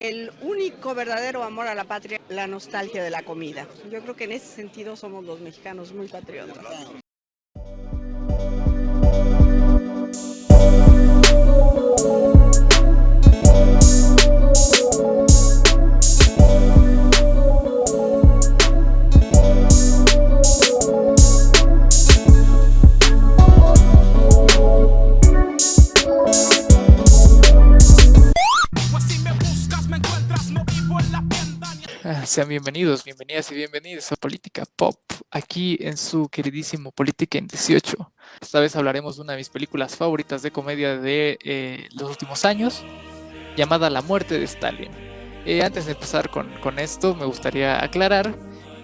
El único verdadero amor a la patria, la nostalgia de la comida. Yo creo que en ese sentido somos los mexicanos muy patriotas. Sean bienvenidas y bienvenidos a Política Pop, aquí en su queridísimo Política en 18. Esta vez hablaremos de una de mis películas favoritas de comedia de los últimos años, llamada La muerte de Stalin. Antes de empezar con esto, me gustaría aclarar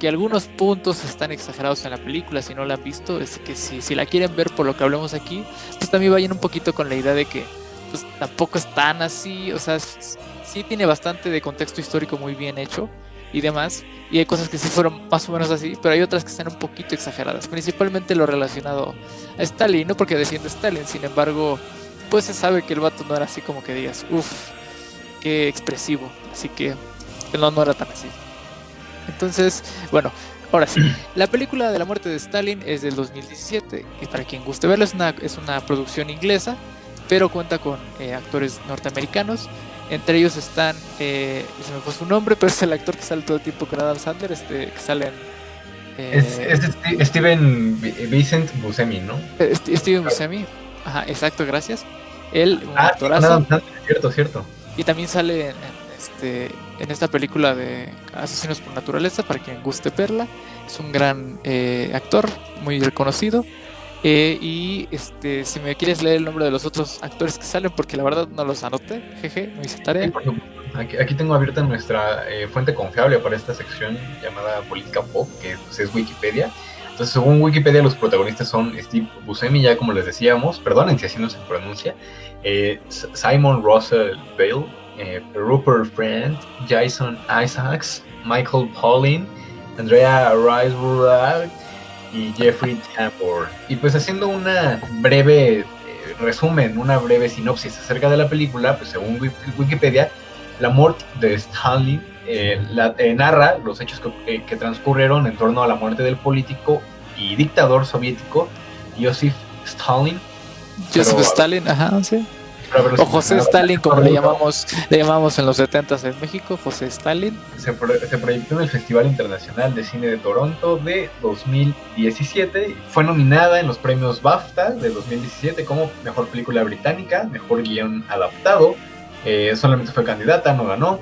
que algunos puntos están exagerados en la película. Si no la han visto, es que si la quieren ver por lo que hablemos aquí, pues también vayan un poquito con la idea de que pues, tampoco es tan así, o sea, sí tiene bastante de contexto histórico muy bien hecho y demás, y hay cosas que sí fueron más o menos así, pero hay otras que están un poquito exageradas, principalmente lo relacionado a Stalin, no porque defiende a Stalin, sin embargo, pues se sabe que el vato no era así como que digas, uff, qué expresivo, así que no era tan así. Entonces, bueno, ahora sí, la película de la muerte de Stalin es del 2017, y para quien guste verla es una producción inglesa, pero cuenta con actores norteamericanos. Entre ellos están, se me fue su nombre, pero es el actor que sale todo el tiempo con Adam Sandler, que sale en... Steven Vincent Buscemi, ¿no? Steven Buscemi, ajá, exacto, gracias. Él, un Sí, con actorazo. Adam Sandler, cierto. Y también sale en esta película de Asesinos por Naturaleza, para quien guste verla. Es un gran actor, muy reconocido. Y si me quieres leer el nombre de los otros actores que salen, porque la verdad no los anoté, jeje, no hice tarea. Aquí tengo abierta nuestra fuente confiable para esta sección llamada Política Pop, que pues, es Wikipedia. Entonces, según Wikipedia, los protagonistas son Steve Buscemi, ya como les decíamos, perdonen si así no se pronuncia, Simon Russell Bale, Rupert Friend, Jason Isaacs, Michael Pollan, Andrea Riseborough y Jeffrey Tambor. Y pues haciendo una breve resumen, una breve sinopsis acerca de la película, pues según Wikipedia, la muerte de Stalin narra los hechos que transcurrieron en torno a la muerte del político y dictador soviético Joseph Stalin. Joseph Stalin, ajá, sí. O José Stalin, como le llamamos en los 70s en México, José Stalin. Se proyectó en el Festival Internacional de Cine de Toronto de 2017. Fue nominada en los premios BAFTA de 2017 como Mejor Película Británica, Mejor Guión Adaptado. Solamente fue candidata, no ganó.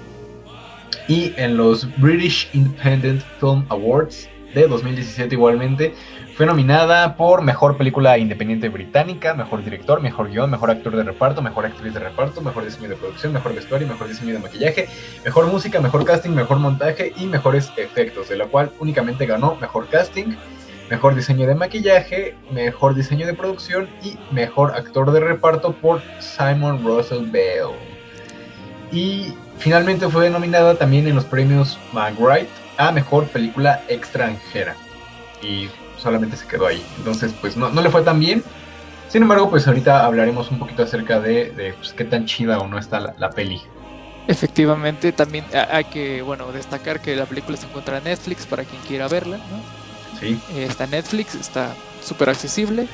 Y en los British Independent Film Awards de 2017 igualmente fue nominada por Mejor Película Independiente Británica, Mejor Director, Mejor Guión, Mejor Actor de Reparto, Mejor Actriz de Reparto, Mejor Diseño de Producción, Mejor Vestuario, Mejor Diseño de Maquillaje, Mejor Música, Mejor Casting, Mejor Montaje y Mejores Efectos, de la cual únicamente ganó Mejor Casting, Mejor Diseño de Maquillaje, Mejor Diseño de Producción y Mejor Actor de Reparto por Simon Russell Bale. Y finalmente fue nominada también en los premios McGrath a Mejor Película Extranjera. Y solamente se quedó ahí. Entonces, pues no le fue tan bien. Sin embargo, pues ahorita hablaremos un poquito acerca de pues, qué tan chida o no está la peli. Efectivamente, también hay que, destacar que la película se encuentra en Netflix para quien quiera verla, ¿no? Sí. Está en Netflix, está súper accesible.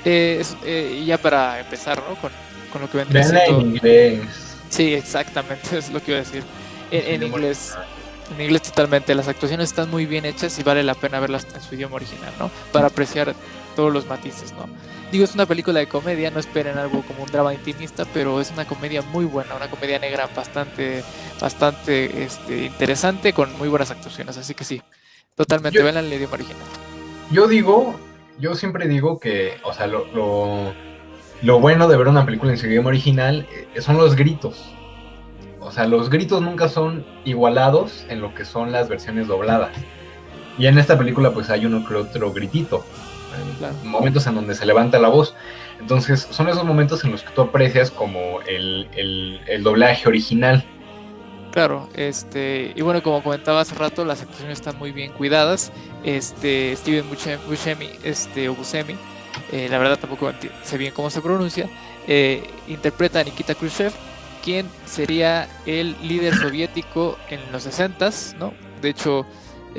Ya para empezar, ¿no? Con lo que vendría siendo... en inglés. Sí, exactamente, es lo que iba a decir. En inglés. En inglés totalmente, las actuaciones están muy bien hechas y vale la pena verlas en su idioma original, ¿no? Para apreciar todos los matices, ¿no? Digo, es una película de comedia, no esperen algo como un drama intimista, pero es una comedia muy buena, una comedia negra bastante interesante, con muy buenas actuaciones, así que sí, totalmente, vean el idioma original. Yo siempre digo que, o sea, lo bueno de ver una película en su idioma original son los gritos. O sea, los gritos nunca son igualados en lo que son las versiones dobladas. Y en esta película pues hay uno que otro gritito. Claro. Momentos en donde se levanta la voz. Entonces son esos momentos en los que tú aprecias como el doblaje original. Claro, y bueno, como comentaba hace rato, las actuaciones están muy bien cuidadas. Steven Buscemi, o Buscemi, la verdad tampoco sé bien cómo se pronuncia, interpreta a Nikita Khrushchev, quien sería el líder soviético en los 60s, ¿no? De hecho,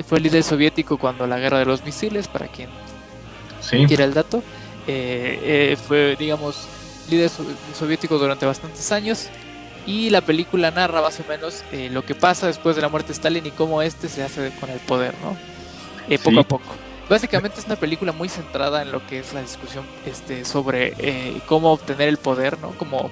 fue el líder soviético cuando la guerra de los misiles, para quien Sí, quiera el dato. Fue, digamos, líder soviético durante bastantes años. Y la película narra más o menos lo que pasa después de la muerte de Stalin y cómo este se hace con el poder, ¿no? Poco sí. a poco. Básicamente es una película muy centrada en lo que es la discusión sobre cómo obtener el poder, ¿no? Como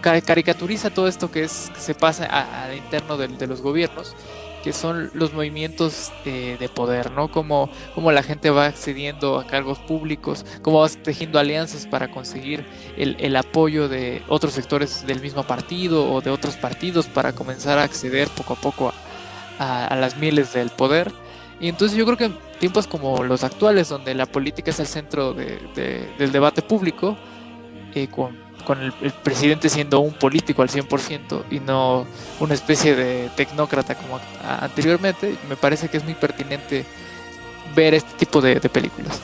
caricaturiza todo esto que se pasa al interno de los gobiernos, que son los movimientos de poder, ¿no? Como la gente va accediendo a cargos públicos, cómo va tejiendo alianzas para conseguir el apoyo de otros sectores del mismo partido o de otros partidos para comenzar a acceder poco a poco a las mieles del poder. Y entonces yo creo que en tiempos como los actuales, donde la política es el centro del debate público, con el presidente siendo un político al 100% y no una especie de tecnócrata como anteriormente, me parece que es muy pertinente ver este tipo de películas.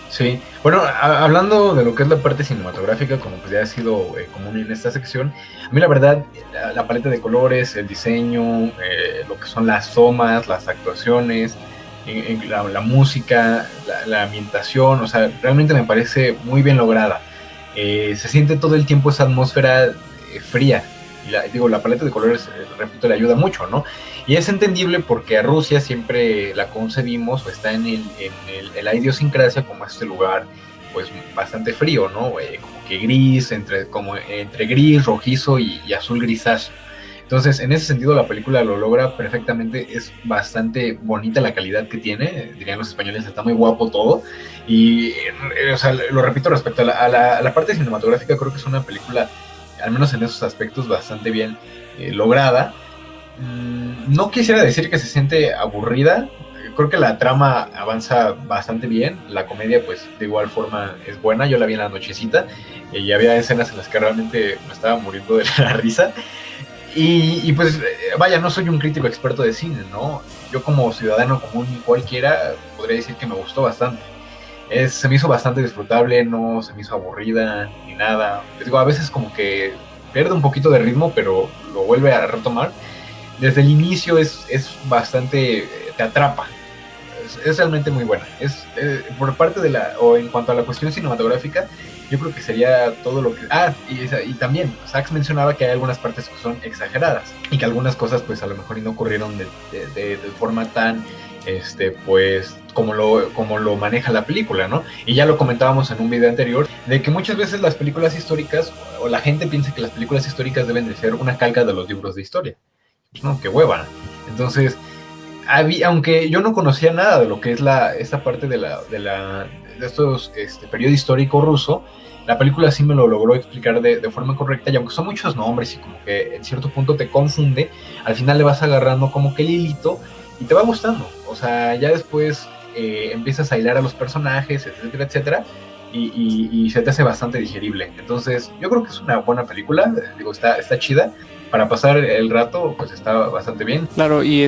Sí, bueno, hablando de lo que es la parte cinematográfica, como pues ya ha sido común en esta sección, a mí la verdad, la paleta de colores, el diseño, lo que son las tomas, las actuaciones, la música, la ambientación, o sea, realmente me parece muy bien lograda. Se siente todo el tiempo esa atmósfera fría. Y la paleta de colores, repito, le ayuda mucho, ¿no? Y es entendible porque a Rusia siempre la concebimos o está en la idiosincrasia como este lugar, pues bastante frío, ¿no? Como que gris, entre gris, rojizo y azul grisáceo. Entonces, en ese sentido, la película lo logra perfectamente. Es bastante bonita la calidad que tiene. Dirían los españoles, está muy guapo todo. Y, o sea, lo repito, respecto a la parte cinematográfica, creo que es una película, al menos en esos aspectos, bastante bien lograda. No quisiera decir que se siente aburrida. Creo que la trama avanza bastante bien. La comedia, pues, de igual forma es buena. Yo la vi en la nochecita y había escenas en las que realmente me estaba muriendo de la risa. Y pues, vaya, no soy un crítico experto de cine, ¿no? Yo como ciudadano común y cualquiera podría decir que me gustó bastante. Se me hizo bastante disfrutable, no se me hizo aburrida ni nada. Les digo, a veces como que pierde un poquito de ritmo, pero lo vuelve a retomar. Desde el inicio es bastante, te atrapa. Es realmente muy buena. Por parte o en cuanto a la cuestión cinematográfica, yo creo que sería todo lo que... y también, Sachs mencionaba que hay algunas partes que son exageradas y que algunas cosas pues a lo mejor no ocurrieron de forma tan, pues, como lo maneja la película, ¿no? Y ya lo comentábamos en un video anterior, de que muchas veces las películas históricas, o la gente piensa que las películas históricas deben de ser una calca de los libros de historia. Pues no, qué hueva. Entonces, aunque yo no conocía nada de lo que es esta parte de estos periodo histórico ruso, la película sí me lo logró explicar de forma correcta, y aunque son muchos nombres y como que en cierto punto te confunde, al final le vas agarrando como que el hilito y te va gustando. O sea, ya después empiezas a hilar a los personajes, etcétera, etcétera, y se te hace bastante digerible. Entonces, yo creo que es una buena película, digo, está chida. Para pasar el rato, pues está bastante bien. Claro, y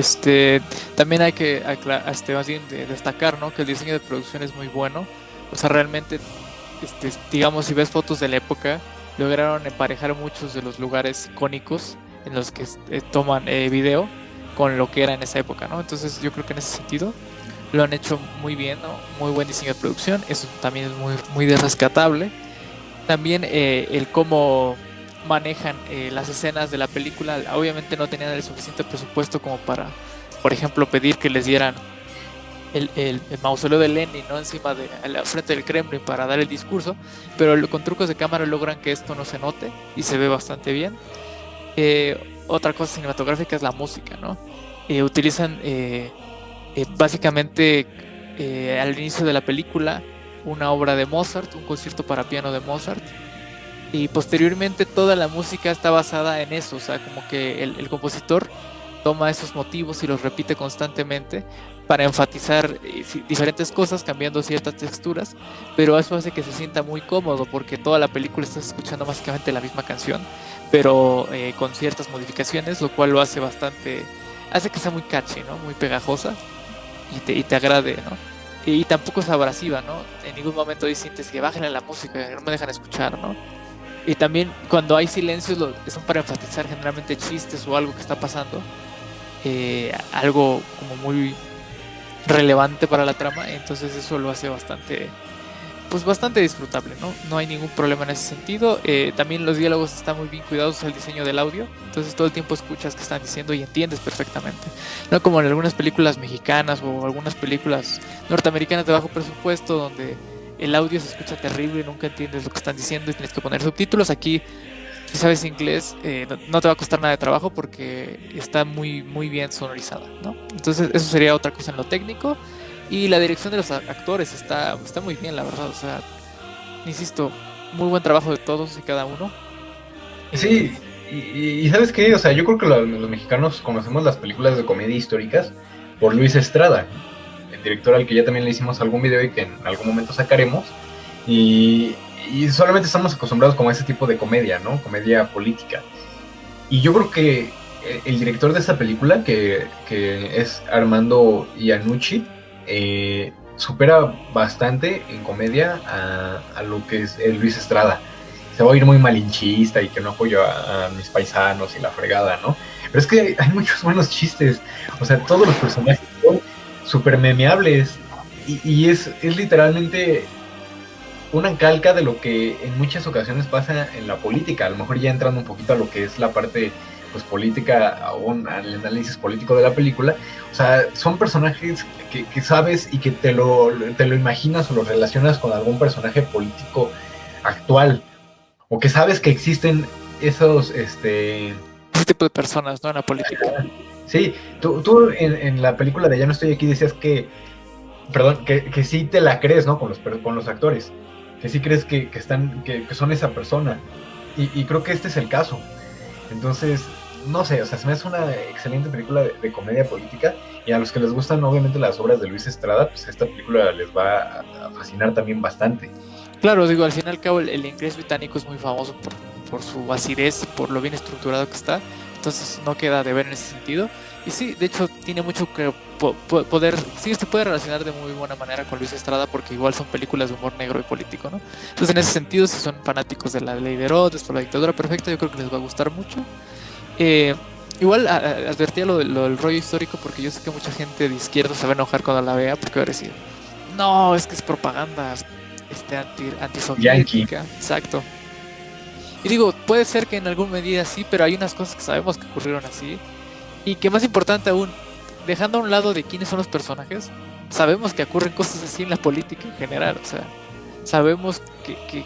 también hay que más bien destacar, ¿no? Que el diseño de producción es muy bueno. O sea, realmente, digamos, si ves fotos de la época, lograron emparejar muchos de los lugares icónicos en los que toman video con lo que era en esa época, ¿no? Entonces yo creo que en ese sentido lo han hecho muy bien, ¿no? Muy buen diseño de producción, eso también es muy, muy rescatable. También el cómo manejan las escenas de la película, obviamente no tenían el suficiente presupuesto como para, por ejemplo, pedir que les dieran el mausoleo de Lenin, ¿no? Encima a la frente del Kremlin para dar el discurso, pero con trucos de cámara logran que esto no se note y se ve bastante bien. Otra cosa cinematográfica es la música, ¿no? Utilizan básicamente al inicio de la película una obra de Mozart, un concierto para piano de Mozart, y posteriormente toda la música está basada en eso, o sea, como que el compositor toma esos motivos y los repite constantemente para enfatizar diferentes cosas, cambiando ciertas texturas, pero eso hace que se sienta muy cómodo porque toda la película estás escuchando básicamente la misma canción, pero con ciertas modificaciones, lo cual lo hace hace que sea muy catchy, ¿no? Muy pegajosa y te agrade, ¿no? Y tampoco es abrasiva, ¿no? En ningún momento sientes que bájenle la música, no me dejan escuchar, ¿no? Y también cuando hay silencios son para enfatizar generalmente chistes o algo que está pasando, algo como muy relevante para la trama, entonces eso lo hace bastante, pues bastante disfrutable, ¿no? No hay ningún problema en ese sentido. También los diálogos están muy bien cuidados, el diseño del audio, entonces todo el tiempo escuchas qué están diciendo y entiendes perfectamente, no como en algunas películas mexicanas o algunas películas norteamericanas de bajo presupuesto donde el audio se escucha terrible y nunca entiendes lo que están diciendo y tienes que poner subtítulos. Aquí, si sabes inglés, no te va a costar nada de trabajo porque está muy, muy bien sonorizada, ¿no? Entonces eso sería otra cosa en lo técnico. Y la dirección de los actores está muy bien, la verdad. O sea, insisto, muy buen trabajo de todos y cada uno. Sí, y ¿sabes qué? O sea, yo creo que los mexicanos conocemos las películas de comedia históricas por Luis Estrada, el director al que ya también le hicimos algún video y que en algún momento sacaremos. Y solamente estamos acostumbrados como a ese tipo de comedia, ¿no? Comedia política. Y yo creo que el director de esta película, que es Armando Iannucci, supera bastante en comedia a lo que es el Luis Estrada. Se va a oír muy malinchista y que no apoyo a mis paisanos y la fregada, ¿no? Pero es que hay muchos buenos chistes. O sea, todos los personajes son súper memeables. Y es literalmente una calca de lo que en muchas ocasiones pasa en la política. A lo mejor ya entrando un poquito a lo que es la parte pues política o al análisis político de la película. O sea, son personajes que sabes y que te lo imaginas o lo relacionas con algún personaje político actual. O que sabes que existen esos ese tipo de personas, ¿no? En la política. Sí, tú en la película de Ya no estoy aquí decías que sí te la crees, ¿no? Con los actores, que sí crees que son esa persona, y creo que este es el caso. Entonces, no sé, o sea, se me hace una excelente película de comedia política, y a los que les gustan obviamente las obras de Luis Estrada, pues esta película les va a fascinar también bastante. Claro, digo, al fin y al cabo el inglés británico es muy famoso por su acidez y por lo bien estructurado que está, entonces no queda de ver en ese sentido. Y sí, de hecho tiene mucho que poder, sí se puede relacionar de muy buena manera con Luis Estrada porque igual son películas de humor negro y político, ¿no? Entonces en ese sentido, si son fanáticos de La Ley de Herodes, por La Dictadura Perfecta, yo creo que les va a gustar mucho. Igual advertía lo del rollo histórico porque yo sé que mucha gente de izquierda se va a enojar cuando la vea porque va a decir, no, es que es propaganda antisoviética, exacto. Y digo, puede ser que en alguna medida sí, pero hay unas cosas que sabemos que ocurrieron así. Y que más importante aún, dejando a un lado de quiénes son los personajes, sabemos que ocurren cosas así en la política en general. O sea, sabemos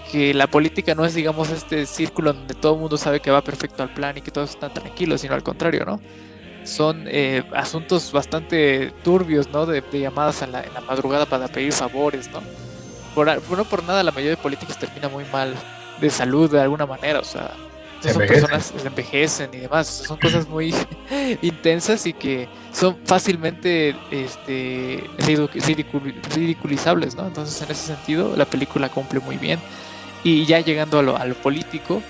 que la política no es, digamos, este círculo donde todo el mundo sabe que va perfecto al plan y que todos están tranquilos, sino al contrario, ¿no? Son asuntos bastante turbios, ¿no? De llamadas en la madrugada para pedir favores, ¿no? No por nada la mayoría de políticos termina muy mal de salud de alguna manera, o sea, son personas que envejecen y demás, o sea, son cosas muy intensas y que son fácilmente ridiculizables, ¿no? Entonces en ese sentido la película cumple muy bien. Y ya llegando a lo político,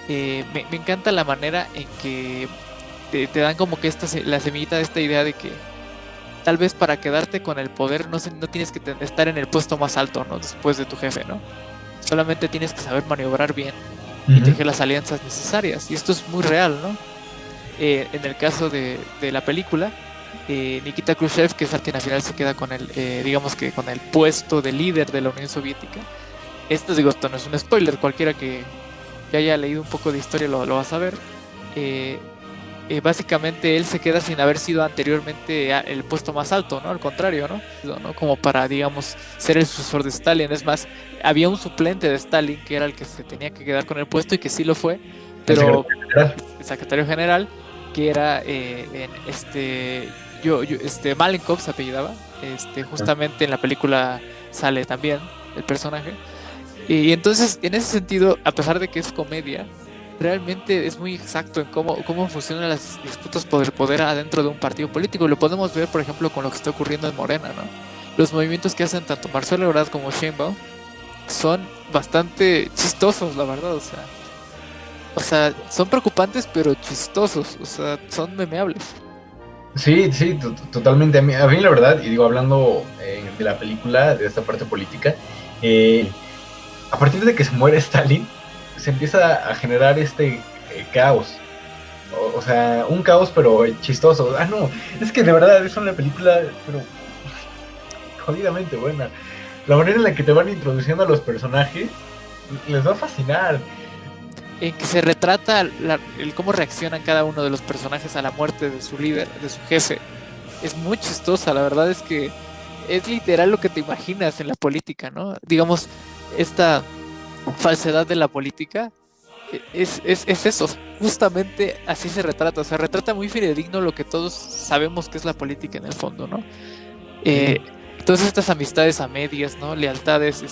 me encanta la manera en que te dan como que la semillita de esta idea de que tal vez para quedarte con el poder no tienes que estar en el puesto más alto, ¿no? Después de tu jefe, ¿no? Solamente tienes que saber maniobrar bien y tejer las alianzas necesarias. Y esto es muy real, ¿no? En el caso de la película, Nikita Khrushchev, que es al final se queda con digamos que con el puesto de líder de la Unión Soviética. Esto no es un spoiler, cualquiera que haya leído un poco de historia lo va a saber. Básicamente él se queda sin haber sido anteriormente el puesto más alto, ¿no? Al contrario, ¿no? Como para, digamos, ser el sucesor de Stalin. Es más, había un suplente de Stalin que era el que se tenía que quedar con el puesto y que sí lo fue, pero el secretario general, que era Malenkov se apellidaba, justamente en la película sale también el personaje. Y entonces, en ese sentido, a pesar de que es comedia, realmente es muy exacto en cómo funcionan las disputas por el poder adentro de un partido político. Lo podemos ver, por ejemplo, con lo que está ocurriendo en Morena, ¿no? Los movimientos que hacen tanto Marcelo Ebrard como Sheinbaum son bastante chistosos, la verdad, o sea, son preocupantes pero chistosos, o sea, son memeables. Sí, totalmente. A mí la verdad, y digo, hablando de la película, de esta parte política, a partir de que se muere Stalin, se empieza a generar este caos. O sea, un caos pero chistoso. No, es que de verdad es una película pero jodidamente buena. La manera en la que te van introduciendo a los personajes les va a fascinar. En que se retrata el cómo reaccionan cada uno de los personajes a la muerte de su líder, de su jefe. Es muy chistosa, la verdad es que es literal lo que te imaginas en la política, ¿no? Digamos, esta falsedad de la política es eso, justamente así se retrata, o sea, retrata muy fidedigno lo que todos sabemos que es la política en el fondo, ¿no? Todas estas amistades a medias, ¿no? Lealtades,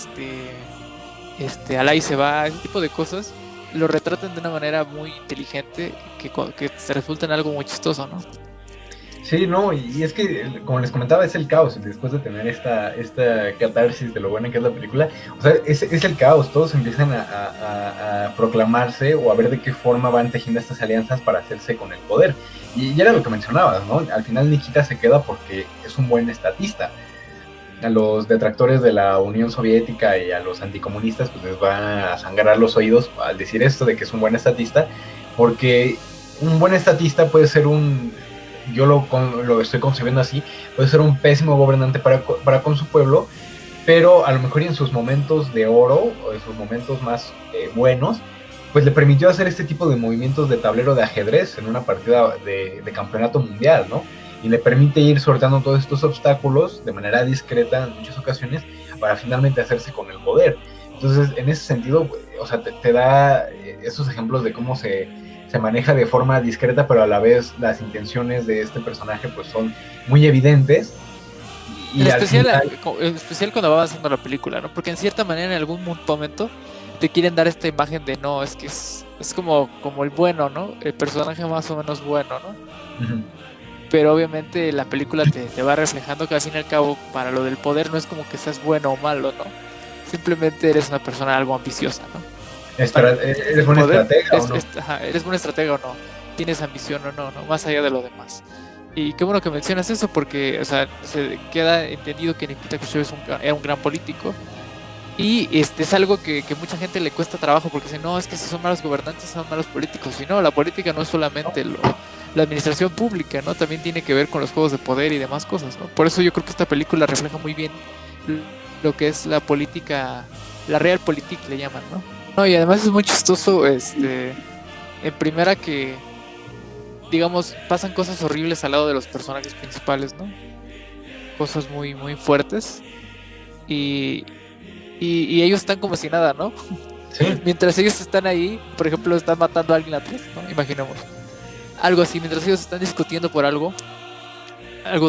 al ahí se va, ese tipo de cosas, lo retratan de una manera muy inteligente que se resulta en algo muy chistoso, ¿no? Sí, no, y es que, como les comentaba, es el caos, después de tener esta catarsis de lo buena que es la película, o sea, es el caos, todos empiezan a proclamarse o a ver de qué forma van tejiendo estas alianzas para hacerse con el poder, y era lo que mencionabas, ¿no? Al final Nikita se queda porque es un buen estatista. A los detractores de la Unión Soviética y a los anticomunistas pues les va a sangrar los oídos al decir esto de que es un buen estatista, porque un buen estatista puede ser yo lo estoy concebiendo así, puede ser un pésimo gobernante para con su pueblo, pero a lo mejor en sus momentos de oro o en sus momentos más buenos, pues le permitió hacer este tipo de movimientos de tablero de ajedrez en una partida de campeonato mundial, ¿no? Y le permite ir sorteando todos estos obstáculos de manera discreta en muchas ocasiones para finalmente hacerse con el poder. Entonces, en ese sentido, o sea, te da esos ejemplos de cómo se maneja de forma discreta, pero a la vez las intenciones de este personaje pues son muy evidentes. Y en especial cuando va avanzando la película, ¿no? Porque en cierta manera en algún momento te quieren dar esta imagen de no, es que es como el bueno, ¿no? El personaje más o menos bueno, ¿no? Uh-huh. Pero obviamente la película te va reflejando que al fin y al cabo para lo del poder no es como que seas bueno o malo, ¿no? Simplemente eres una persona algo ambiciosa, ¿no? ¿Eres buena estratega o no? ¿Eres buena estratega o no? ¿Tienes ambición o no? Más allá de lo demás. Y qué bueno que mencionas eso porque, o sea, se queda entendido que Nikita Khrushchev era un gran político. Y es algo que mucha gente le cuesta trabajo porque dice, no, es que si son malos gobernantes son malos políticos. Y no, la política no es solamente la administración pública, ¿no? También tiene que ver con los juegos de poder y demás cosas, ¿no? Por eso yo creo que esta película refleja muy bien lo que es la política, la realpolitik le llaman, ¿no? No, y además es muy chistoso, en primera que, digamos, pasan cosas horribles al lado de los personajes principales, ¿no? Cosas muy, muy fuertes. Y ellos están como si nada, ¿no? Sí. Mientras ellos están ahí, por ejemplo, están matando a alguien atrás, ¿no? Imaginemos. Algo así, mientras ellos están discutiendo por algo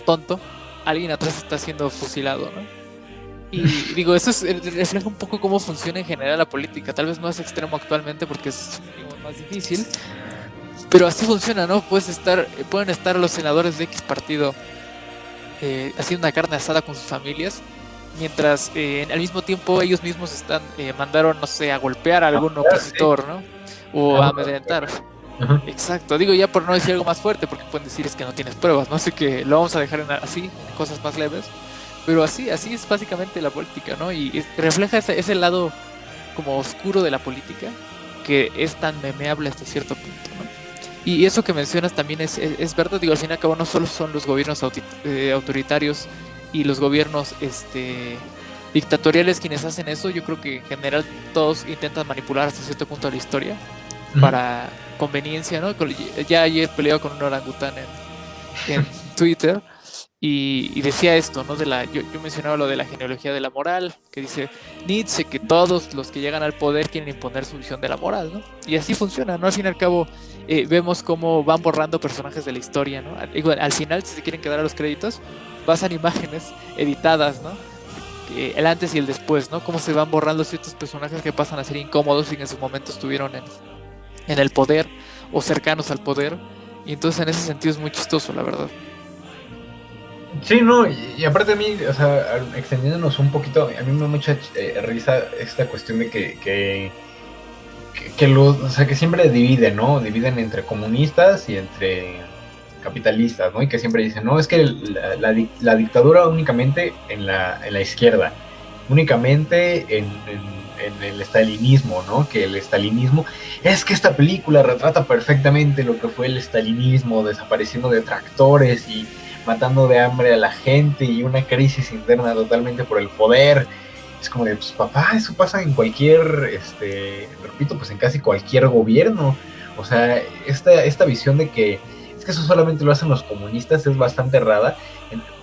tonto, alguien atrás está siendo fusilado, ¿no? Y digo, eso refleja un poco cómo funciona en general la política. Tal vez no es extremo actualmente porque es más difícil, pero así funciona, ¿no? Pueden estar los senadores de X partido haciendo una carne asada con sus familias, mientras al mismo tiempo ellos mismos mandaron, no sé, a golpear a algún opositor, ¿no? O a amedrentar. Uh-huh. Exacto, digo ya por no decir algo más fuerte, porque pueden decir es que no tienes pruebas, ¿no? Así que lo vamos a dejar así, en cosas más leves. Pero así es básicamente la política, ¿no? Y refleja ese lado como oscuro de la política que es tan memeable hasta cierto punto, ¿no? Y eso que mencionas también es verdad, digo, al fin y al cabo no solo son los gobiernos autoritarios y los gobiernos dictatoriales quienes hacen eso. Yo creo que en general todos intentan manipular hasta cierto punto la historia para conveniencia, ¿no? Ya ayer peleaba con un orangután en Twitter y decía esto, ¿no? Yo mencionaba lo de la genealogía de la moral, que dice Nietzsche que todos los que llegan al poder quieren imponer su visión de la moral, ¿no? Y así funciona, ¿no? Al fin y al cabo vemos cómo van borrando personajes de la historia, ¿no? Al final, si se quieren quedar a los créditos, pasan imágenes editadas, ¿no? El antes y el después, ¿no? Cómo se van borrando ciertos personajes que pasan a ser incómodos y que en su momento estuvieron en el poder o cercanos al poder. Y entonces en ese sentido es muy chistoso, la verdad. Sí, no, y aparte a mí, o sea, extendiéndonos un poquito, a mí me da mucha risa esta cuestión de que o sea, que siempre dividen, ¿no? Dividen entre comunistas y entre capitalistas, ¿no? Y que siempre dicen, no, es que la dictadura únicamente en la izquierda, únicamente en el estalinismo, ¿no? Que el estalinismo, es que esta película retrata perfectamente lo que fue el estalinismo, desapareciendo de tractores y matando de hambre a la gente y una crisis interna totalmente por el poder. Es como de, pues papá, eso pasa en cualquier, repito, pues en casi cualquier gobierno. O sea, esta visión de que es que eso solamente lo hacen los comunistas es bastante errada,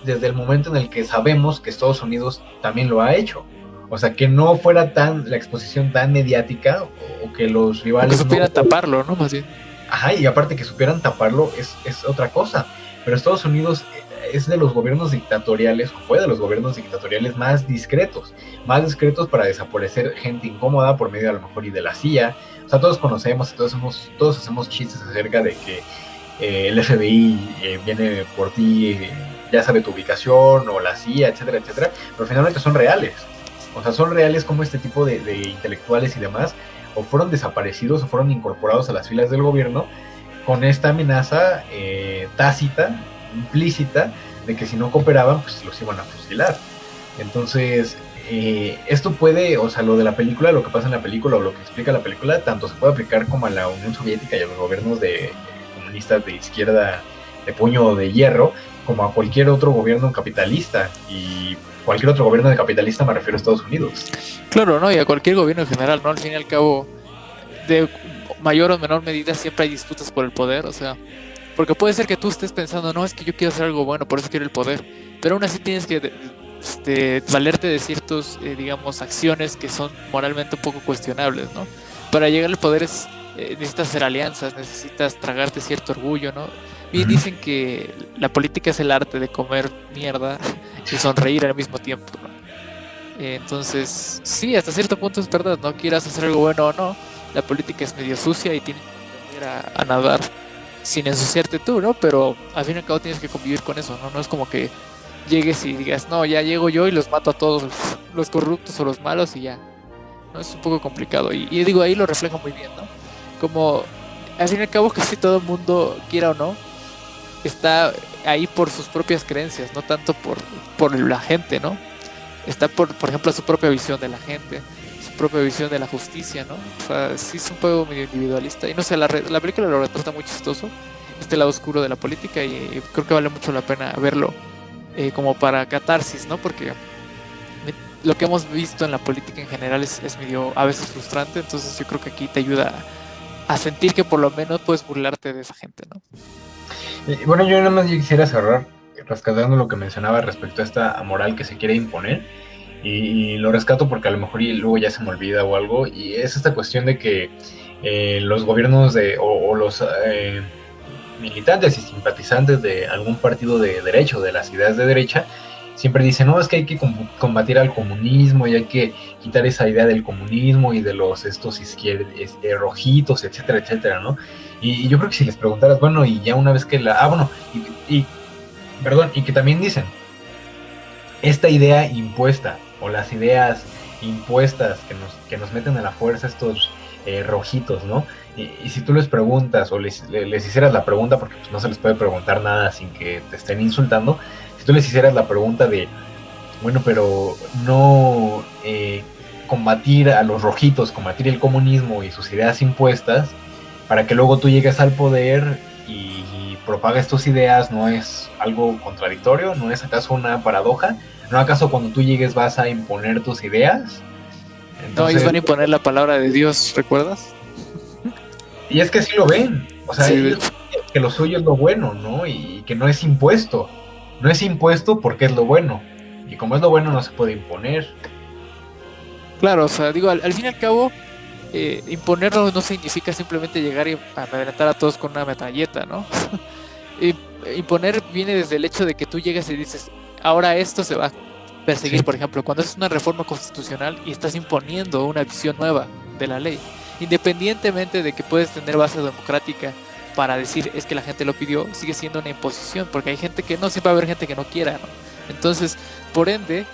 desde el momento en el que sabemos que Estados Unidos también lo ha hecho. O sea, que no fuera la exposición tan mediática, o que los rivales que supieran taparlo, ¿no? Más bien. Ajá, y aparte que supieran taparlo es otra cosa. Pero Estados Unidos es de los gobiernos dictatoriales, o fue de los gobiernos dictatoriales más discretos para desaparecer gente incómoda por medio a lo mejor y de la CIA. O sea, todos conocemos, todos hacemos chistes acerca de que el FBI viene por ti, ya sabe tu ubicación, o la CIA, etcétera, etcétera, pero finalmente son reales. O sea, son reales como este tipo de intelectuales y demás, o fueron desaparecidos o fueron incorporados a las filas del gobierno con esta amenaza tácita, implícita, de que si no cooperaban, pues los iban a fusilar. Entonces, esto puede, o sea, lo de la película, lo que pasa en la película o lo que explica la película, tanto se puede aplicar como a la Unión Soviética y a los gobiernos comunistas de izquierda de puño de hierro, como a cualquier otro gobierno capitalista. Y cualquier otro gobierno de capitalista me refiero a Estados Unidos. Claro, ¿no? Y a cualquier gobierno en general, ¿no? Al fin y al cabo, de mayor o menor medida siempre hay disputas por el poder, o sea, porque puede ser que tú estés pensando, no, es que yo quiero hacer algo bueno, por eso quiero el poder, pero aún así tienes que valerte de ciertos, digamos, acciones que son moralmente un poco cuestionables, ¿no? Para llegar al poder necesitas hacer alianzas, necesitas tragarte cierto orgullo, ¿no? Bien dicen que la política es el arte de comer mierda y sonreír al mismo tiempo, ¿no? Entonces, sí, hasta cierto punto es verdad, no quieras hacer algo bueno o no, la política es medio sucia y tienes que aprender a nadar sin ensuciarte tú, ¿no? Pero al fin y al cabo tienes que convivir con eso, ¿no? No es como que llegues y digas, no, ya llego yo y los mato a todos los corruptos o los malos y ya. No, es un poco complicado. Y digo, ahí lo refleja muy bien, ¿no? Como al fin y al cabo casi todo el mundo, quiera o no, está ahí por sus propias creencias, no tanto por la gente, ¿no? Está por ejemplo, su propia visión de la gente, su propia visión de la justicia, ¿no? O sea, sí es un poco medio individualista. Y no sé, la película lo retrata muy chistoso, este lado oscuro de la política, y creo que vale mucho la pena verlo como para catarsis, ¿no? Porque lo que hemos visto en la política en general es medio a veces frustrante, entonces yo creo que aquí te ayuda a sentir que por lo menos puedes burlarte de esa gente, ¿no? Bueno, yo nada más quisiera cerrar rescatando lo que mencionaba respecto a esta moral que se quiere imponer, y lo rescato porque a lo mejor y luego ya se me olvida o algo, y es esta cuestión de que los gobiernos o los militantes y simpatizantes de algún partido de derecha o de las ideas de derecha siempre dicen, no, es que hay que combatir al comunismo y hay que quitar esa idea del comunismo y de estos rojitos, etcétera, etcétera, ¿no? Y yo creo que si les preguntaras, bueno, y ya una vez que y que también dicen, esta idea impuesta, o las ideas impuestas que nos meten a la fuerza estos rojitos, ¿no? Y si tú les preguntas, o les hicieras la pregunta, porque pues no se les puede preguntar nada sin que te estén insultando, si tú les hicieras la pregunta de, bueno, pero no combatir a los rojitos, combatir el comunismo y sus ideas impuestas, para que luego tú llegues al poder y propagues tus ideas, ¿no es algo contradictorio? ¿No es acaso una paradoja? ¿No acaso cuando tú llegues vas a imponer tus ideas? Entonces, no, ellos van a imponer la palabra de Dios, ¿recuerdas? Y es que sí lo ven, o sea, sí, que lo suyo es lo bueno, ¿no? Y que no es impuesto. No es impuesto porque es lo bueno. Y como es lo bueno no se puede imponer. Claro, o sea, digo, al fin y al cabo, imponerlo no significa simplemente llegar y amedrentar a todos con una metralleta, ¿no? Imponer viene desde el hecho de que tú llegas y dices, ahora esto se va a perseguir, sí. Por ejemplo, cuando es una reforma constitucional y estás imponiendo una visión nueva de la ley, independientemente de que puedes tener base democrática para decir es que la gente lo pidió, sigue siendo una imposición, porque hay gente que no, siempre va a haber gente que no quiera, ¿no? Entonces, por ende,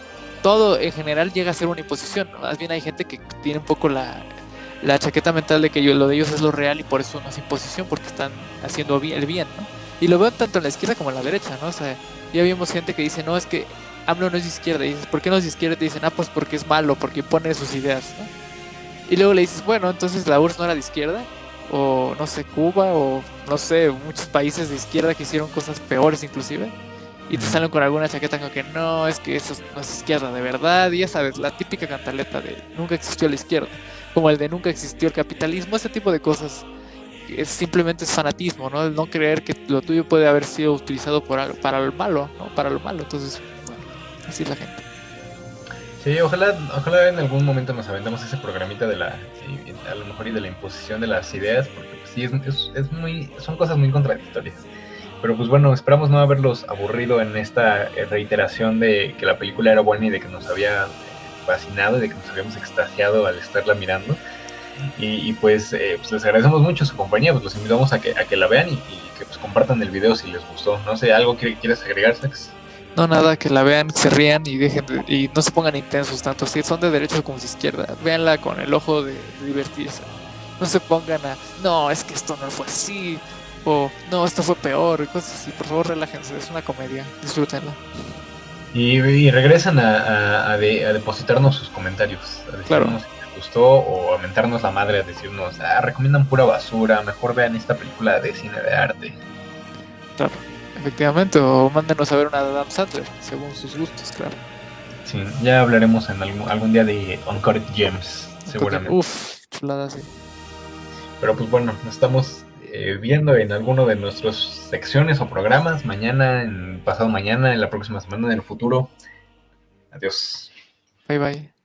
todo en general llega a ser una imposición, ¿no? Más bien hay gente que tiene un poco la chaqueta mental de que lo de ellos es lo real y por eso no es imposición, porque están haciendo el bien, ¿no? Y lo veo tanto en la izquierda como en la derecha, ¿no? O sea, ya vimos gente que dice, no, es que AMLO no es de izquierda, y dices, ¿por qué no es de izquierda? Y te dicen, pues porque es malo, porque impone sus ideas, ¿no? Y luego le dices, bueno, entonces la URSS no era de izquierda, o no sé, Cuba, o no sé, muchos países de izquierda que hicieron cosas peores inclusive, y te salen con alguna chaqueta como que no, es que eso no es izquierda de verdad, y ya sabes, la típica cantaleta de nunca existió la izquierda, como el de nunca existió el capitalismo, ese tipo de cosas. Simplemente es fanatismo, ¿no? El no creer que lo tuyo puede haber sido utilizado para el malo, ¿no? Para lo malo. Entonces, bueno, así es la gente. Sí, ojalá en algún momento nos aventemos ese programita de a lo mejor y de la imposición de las ideas, porque pues, sí, son cosas muy contradictorias. Pero pues bueno, esperamos no haberlos aburrido en esta reiteración de que la película era buena y de que nos había fascinado y de que nos habíamos extasiado al estarla mirando. Pues les agradecemos mucho su compañía, pues los invitamos a que la vean y que pues compartan el video si les gustó. No sé, ¿algo que quieres agregar, Sex? No, nada, que la vean, se rían y y no se pongan intensos tanto. Si son de derecha como de izquierda, véanla con el ojo de divertirse. No se pongan no, es que esto no fue así, o no, esto fue peor, y cosas así. Por favor, relájense, es una comedia, disfrútenla. Y regresan a depositarnos sus comentarios, a Claro. decirnos si les gustó o a mentarnos la madre, a decirnos, recomiendan pura basura, mejor vean esta película de cine de arte. Claro, efectivamente, o mándenos a ver una de Adam Sandler, según sus gustos, claro. Sí, ya hablaremos en algún día de Uncut Gems, seguramente. Uf, chulada, sí. Pero pues bueno, nos estamos viendo en alguno de nuestras secciones o programas, mañana, pasado mañana, en la próxima semana, en el futuro. Adiós. Bye bye.